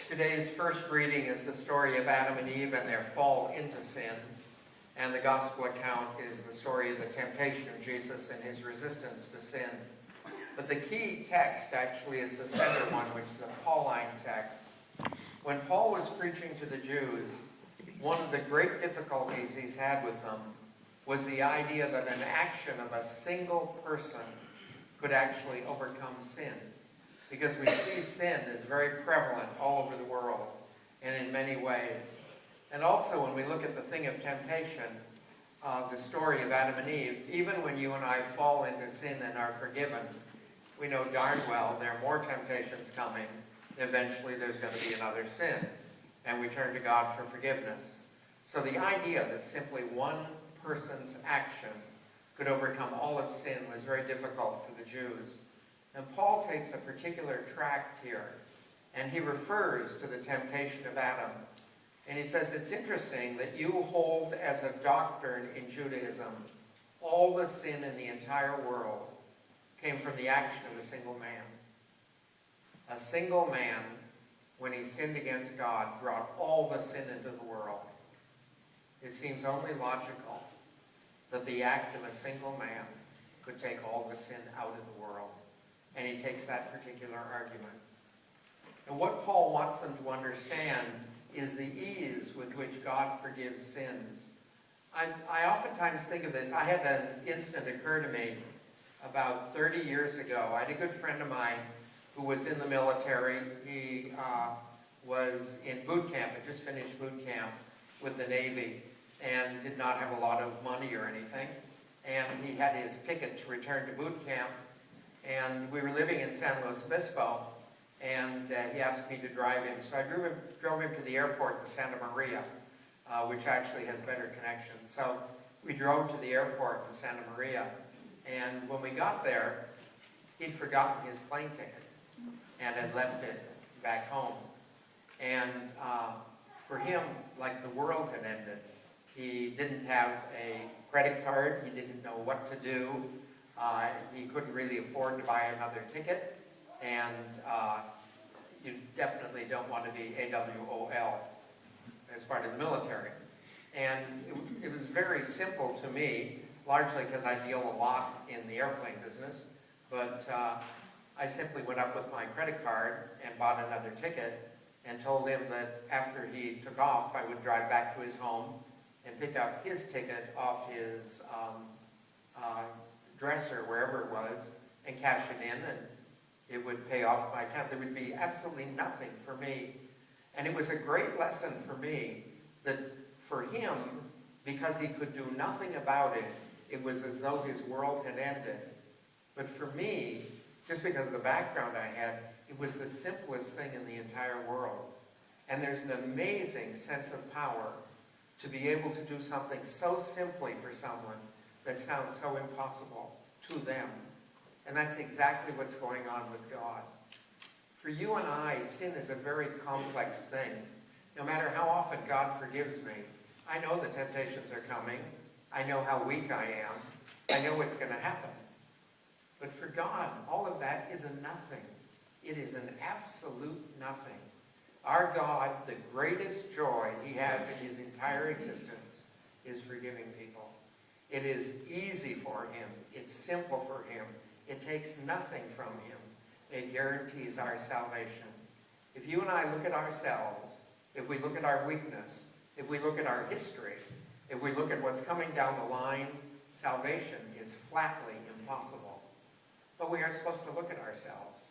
Today's first reading is the story of Adam and Eve and their fall into sin. And the gospel account is the story of the temptation of Jesus and his resistance to sin. But the key text actually is the center one, which is the Pauline text. When Paul was preaching to the Jews, one of the great difficulties he's had with them was the idea that an action of a single person could actually overcome sin. Because we see sin is very prevalent all over the world and in many ways. And also when we look at the thing of temptation, the story of Adam and Eve, even when you and I fall into sin and are forgiven, we know darn well there are more temptations coming. Eventually there's going to be another sin. And we turn to God for forgiveness. So the idea that simply one person's action could overcome all of sin was very difficult for the Jews. And Paul takes a particular tract here, and he refers to the temptation of Adam. And he says, it's interesting that you hold as a doctrine in Judaism all the sin in the entire world came from the action of a single man. A single man, when he sinned against God, brought all the sin into the world. It seems only logical that the act of a single man could take all the sin out of the world. And he takes that particular argument. And what Paul wants them to understand is the ease with which God forgives sins. I oftentimes think of this. I had an instant occur to me about 30 years ago. I had a good friend of mine who was in the military. He was in boot camp, had just finished boot camp with the Navy, and did not have a lot of money or anything. And he had his ticket to return to boot camp. And we were living in San Luis Obispo, and he asked me to drive him. So I drove him to the airport in Santa Maria, which actually has better connections. So we drove to the airport in Santa Maria, and when we got there, he'd forgotten his plane ticket and had left it back home. And for him, like the world had ended. He didn't have a credit card. He didn't know what to do. He couldn't really afford to buy another ticket, and you definitely don't want to be AWOL as part of the military. And it was very simple to me, largely because I deal a lot in the airplane business, but I simply went up with my credit card and bought another ticket and told him that after he took off, I would drive back to his home and pick up his ticket off his dresser, wherever it was, and cash it in, and it would pay off my account. There would be absolutely nothing for me. And it was a great lesson for me that for him, because he could do nothing about it, it was as though his world had ended. But for me, just because of the background I had, it was the simplest thing in the entire world. And there's an amazing sense of power to be able to do something so simply for someone that sounds so impossible to them. And that's exactly what's going on with God. For you and I, sin is a very complex thing. No matter how often God forgives me, I know the temptations are coming. I know how weak I am. I know what's going to happen. But for God, all of that is a nothing. It is an absolute nothing. Our God, the greatest joy he has in his entire existence is forgiving people. It is easy for him. It's simple for him. It takes nothing from him. It guarantees our salvation. If you and I look at ourselves, if we look at our weakness, if we look at our history, if we look at what's coming down the line, salvation is flatly impossible. But we are supposed to look at ourselves.